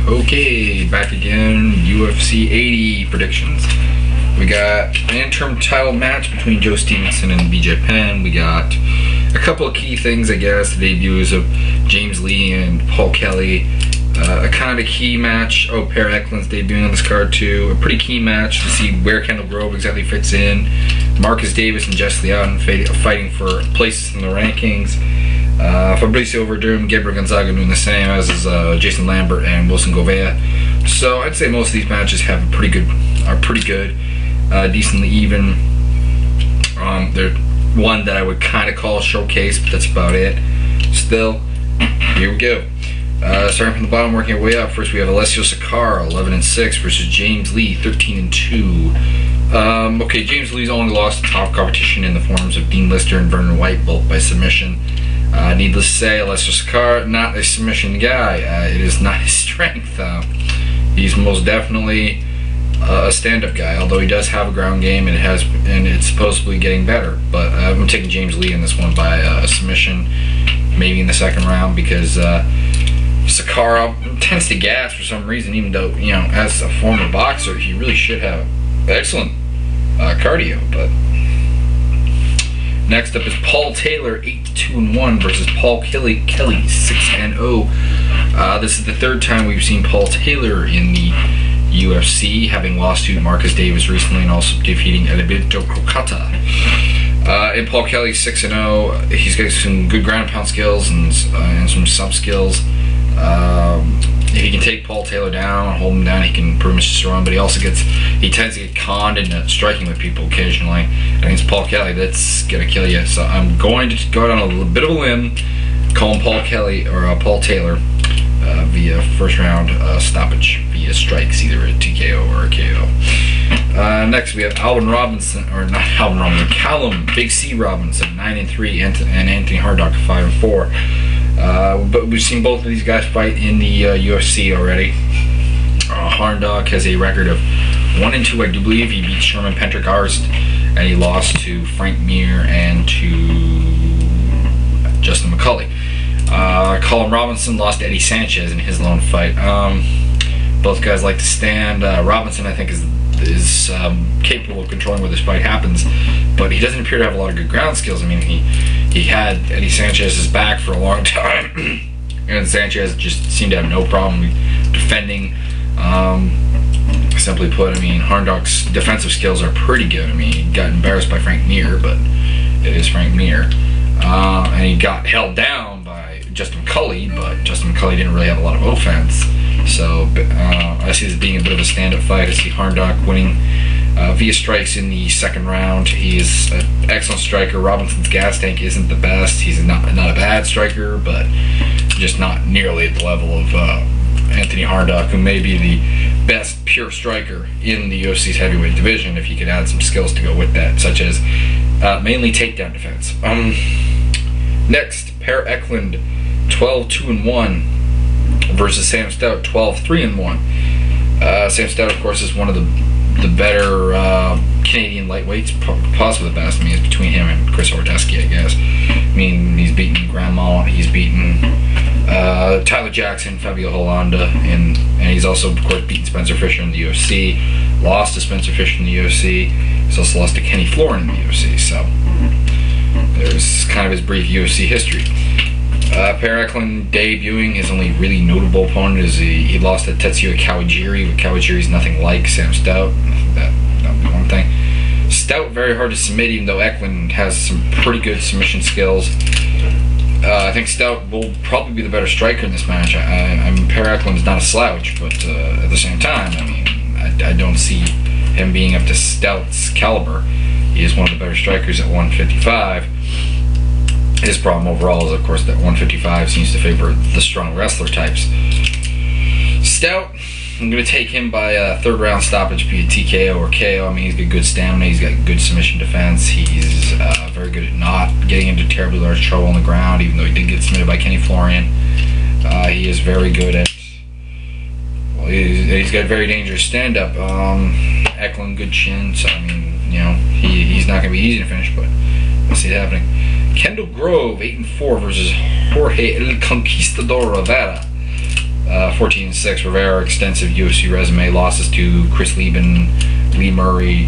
Okay, back again. UFC 80 predictions. We got an interim title match between Joe Stevenson and BJ Penn. We got a couple of key things, I guess. The debuts of James Lee and Paul Kelly. A kind of key match. Oh, Per Eklund's debuting on this card too. A pretty key match to see where Kendall Grove exactly fits in. Marcus Davis and Jess Leotten fighting for places in the rankings. Fabricio Verdum, Gabriel Gonzaga doing the same, as is Jason Lambert and Wilson Govea. So I'd say most of these matches are pretty good, decently even. They're one that I would kind of call showcase, but that's about it. Still, here we go. Starting from the bottom, working our way up. First, we have Alessio Sakara, 11-6 versus James Lee, 13-2. Okay, James Lee's only lost to top competition in the forms of Dean Lister and Vernon White, both by submission. Needless to say, Alessio Sakara, not a submission guy. It is not his strength. He's most definitely a stand-up guy, although he does have a ground game, and it's supposedly getting better. But I'm taking James Lee in this one by a submission, maybe in the second round, because Sakara tends to gas for some reason, even though, you know, as a former boxer, he really should have excellent cardio. But next up is Paul Taylor, 8-2-1 versus Paul Kelly, 6-0. This is the third time we've seen Paul Taylor in the UFC, having lost to Marcus Davis recently and also defeating Edilberto Crocata. And Paul Kelly, 6-0. He's got some good ground and pound skills and some sub skills. If he can take Paul Taylor down, hold him down, he can pretty much run. But he tends to get conned into striking with people occasionally. Against Paul Kelly, that's gonna kill you. So I'm going to go down a little bit of a limb, call him Paul Taylor via first round stoppage via strikes, either a TKO or a KO. Next we have Callum Big C Robinson, 9-3, and Anthony Harddock, 5-4. But we've seen both of these guys fight in the UFC already. Harddock has a record of 1-2, I do believe. He beat Sherman Pendergast, and he lost to Frank Mir and to Justin McCulley. Callum Robinson lost to Eddie Sanchez in his lone fight. Both guys like to stand. Robinson, I think, is capable of controlling where this fight happens, but he doesn't appear to have a lot of good ground skills. I mean, he had Eddie Sanchez's back for a long time, and Sanchez just seemed to have no problem defending. Simply put, I mean, Harddock's defensive skills are pretty good. I mean, he got embarrassed by Frank Mir, but it is Frank Mir. And he got held down by Justin McCulley, but Justin McCulley didn't really have a lot of offense. So I see this being a bit of a stand-up fight. I see Harddock winning via strikes in the second round. He's an excellent striker. Robinson's gas tank isn't the best. He's not a bad striker, but just not nearly at the level of Anthony Harddock, who may be the best pure striker in the UFC's heavyweight division if he could add some skills to go with that, such as mainly takedown defense. Next, Per Eklund, 12-2-1 versus Sam Stout, 12-3-1. Sam Stout, of course, is one of the better Canadian lightweights, possibly the best. I mean, it's between him and Chris Ordesky, I guess. I mean, he's beaten Grandma, he's beaten Tyler Jackson, Fabio Holanda, and he's also, of course, beaten Spencer Fisher in the UFC, lost to Spencer Fisher in the UFC. He's also lost to Kenny Florin in the UFC. So there's kind of his brief UFC history. Per Eklund debuting, his only really notable opponent is he lost to Tetsuya Kawajiri, but Kawajiri's nothing like Sam Stout. That would be one thing. Stout, very hard to submit, even though Eklund has some pretty good submission skills. I think Stout will probably be the better striker in this match. I mean, Per Eklund is not a slouch, but at the same time, I mean, I don't see him being up to Stout's caliber. He is one of the better strikers at 155. His problem overall is, of course, that 155 seems to favor the strong wrestler types. Stout, I'm going to take him by a third round stoppage, be it TKO or KO. I mean, he's got good stamina, he's got good submission defense, he's very good at not getting into terribly large trouble on the ground, even though he did get submitted by Kenny Florian. He is very good at, well, he's got very dangerous stand-up. Eklund, good chin, so I mean, you know, he's not going to be easy to finish, but I see it happening. Kendall Grove, 8-4 versus Jorge El Conquistador Rivera, 14-6. Rivera, extensive UFC resume. Losses to Chris Lieben, Lee Murray.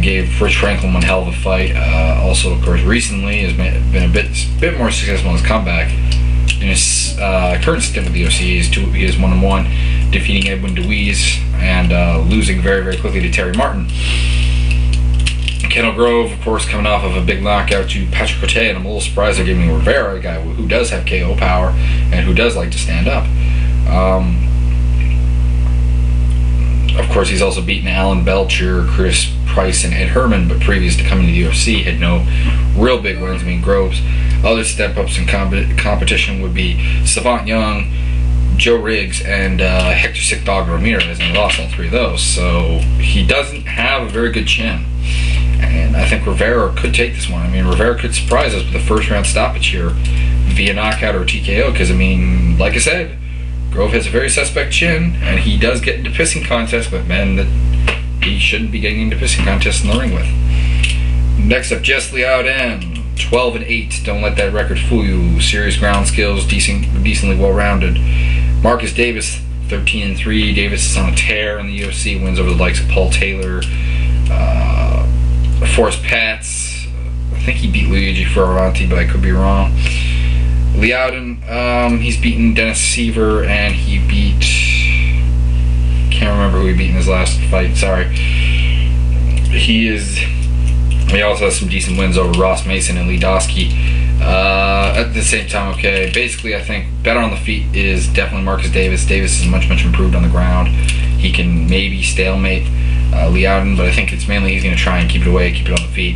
Gave Rich Franklin one hell of a fight. Also, of course, recently has been a bit more successful in his comeback. In his current stint with the UFC, he is 1-1, defeating Edwin Deweese and losing very, very quickly to Terry Martin. Kendall Grove, of course, coming off of a big knockout to Patrick Cote, and I'm a little surprised they're giving Rivera, a guy who does have KO power and who does like to stand up. Of course, he's also beaten Alan Belcher, Chris Price, and Ed Herman, but previous to coming to the UFC, had no real big wins. I mean, Groves' other step-ups in competition would be Savant Young, Joe Riggs, and Hector Sick Dog Ramirez, and he lost all three of those. So he doesn't have a very good chin. And I think Rivera could take this one. I mean, Rivera could surprise us with a first-round stoppage here via knockout or TKO, because, I mean, like I said, Grove has a very suspect chin, and he does get into pissing contests with men that he shouldn't be getting into pissing contests in the ring with. Next up, Jess Liauden, 12-8. Don't let that record fool you. Serious ground skills, decently well-rounded. Marcus Davis, 13-3. Davis is on a tear in the UFC. Wins over the likes of Paul Taylor, Forrest Patz. I think he beat Luigi Fioravanti, but I could be wrong. Liauden, he's beaten Dennis Seaver, and he beat... can't remember who he beat in his last fight, sorry. He also has some decent wins over Ross Mason and Lee Dosky. At the same time, okay, basically I think better on the feet is definitely Marcus Davis. Davis is much improved on the ground. He can maybe stalemate Liauden, but I think it's mainly he's going to try and keep it away, keep it on the feet.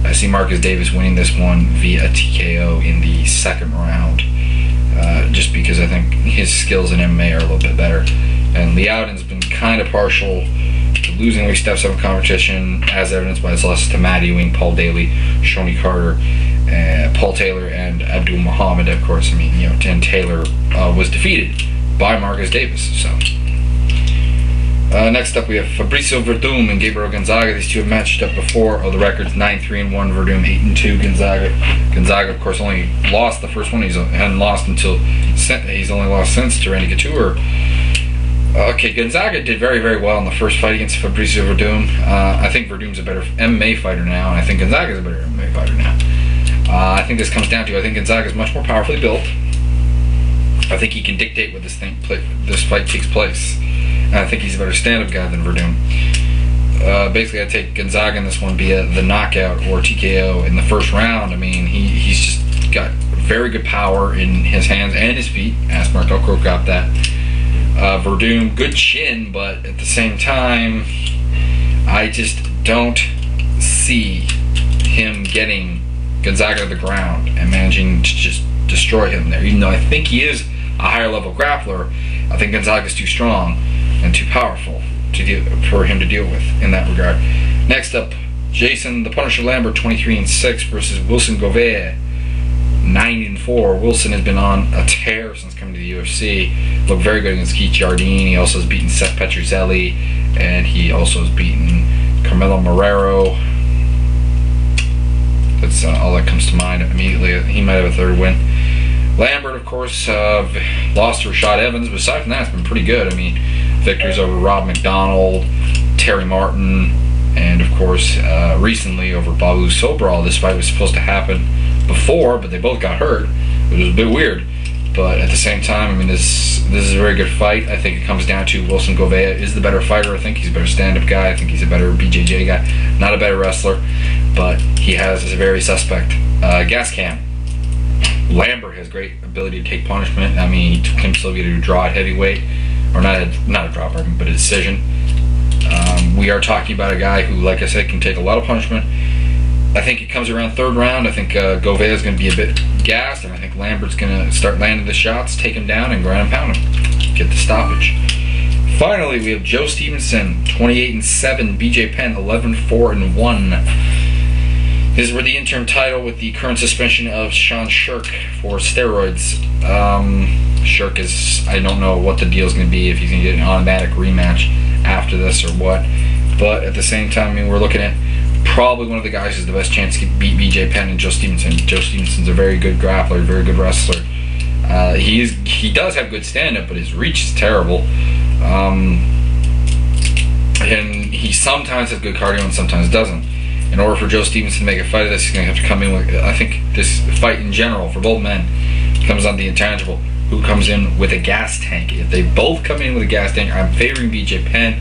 I see Marcus Davis winning this one via TKO in the second round, just because I think his skills in MMA are a little bit better. And Liauden's been kind of partial to losing when he steps up in competition, as evidenced by his losses to Matt Ewing, Paul Daly, Shoney Carter, Paul Taylor, and Abdul Muhammad, of course. I mean, you know, Taylor was defeated by Marcus Davis, so... next up, we have Fabricio Verdum and Gabriel Gonzaga. These two have matched up before. The record's 9-3-1. Verdum 8-2. Gonzaga, of course, only lost the first one. He's hadn't lost until he's only lost since to Randy Couture. Okay, Gonzaga did very, very well in the first fight against Fabricio Verdum. I think Verdum's a better MMA fighter now, and I think Gonzaga's a better MMA fighter now. I think this comes down to, I think Gonzaga's much more powerfully built. I think he can dictate where this fight takes place. And I think he's a better stand-up guy than Verdum. Basically, I take Gonzaga in this one via the knockout or TKO in the first round. I mean, he's just got very good power in his hands and his feet. Ask Mark Elko got that. Verdum, good chin, but at the same time, I just don't see him getting Gonzaga to the ground and managing to just destroy him there. Even though I think he is a higher level grappler, I think Gonzaga's too strong and too powerful for him to deal with in that regard. Next up, Jason the Punisher Lambert, 23-6 versus Wilson Gouveia, 9-4. Wilson has been on a tear since coming to the UFC. Looked very good against Keith Jardine. He also has beaten Seth Petruzzelli, and he also has beaten Carmelo Marrero. That's all that comes to mind immediately. He might have a third win. Lambert, of course, lost to Rashad Evans, but aside from that, it's been pretty good. I mean, victories over Rob McDonald, Terry Martin, and of course, recently over Babu Sobral. This fight was supposed to happen before, but they both got hurt. It was a bit weird. But at the same time, I mean, this is a very good fight. I think it comes down to Wilson Gouveia is the better fighter. I think he's a better stand-up guy. I think he's a better BJJ guy. Not a better wrestler, but he has a very suspect gas can. Lambert has great ability to take punishment. I mean, he took Kim Sylvia to a draw at heavyweight, or not a draw, but a decision. We are talking about a guy who, like I said, can take a lot of punishment. I think it comes around third round. I think Gouveia is going to be a bit gassed, and I think Lambert's going to start landing the shots, take him down, and ground and pound him. Get the stoppage. Finally, we have Joe Stevenson, 28-7. BJ Penn, 11-4-1. This is for the interim title with the current suspension of Sean Shirk for steroids. Shirk is, I don't know what the deal is going to be, if he's going to get an automatic rematch after this or what. But at the same time, I mean, we're looking at probably one of the guys who's the best chance to beat BJ Penn and Joe Stevenson. Joe Stevenson's a very good grappler, very good wrestler. He does have good stand-up, but his reach is terrible. And he sometimes has good cardio and sometimes doesn't. In order for Joe Stevenson to make a fight of this, he's going to have to come in with, I think this fight in general, for both men, comes on the intangible. Who comes in with a gas tank? If they both come in with a gas tank, I'm favoring BJ Penn.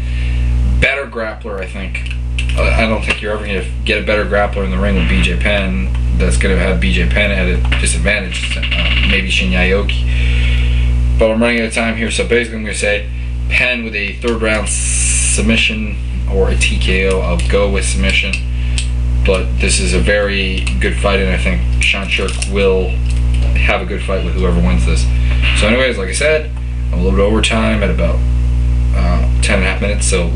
Better grappler, I think. I don't think you're ever going to get a better grappler in the ring with BJ Penn that's going to have BJ Penn at a disadvantage. Maybe Shinya Aoki. But I'm running out of time here, so basically I'm going to say Penn with a third round submission or a TKO. I'll go with submission. But this is a very good fight, and I think Sean Shirk will have a good fight with whoever wins this. So anyways, like I said, I'm a little bit over time at about 10.5 minutes, so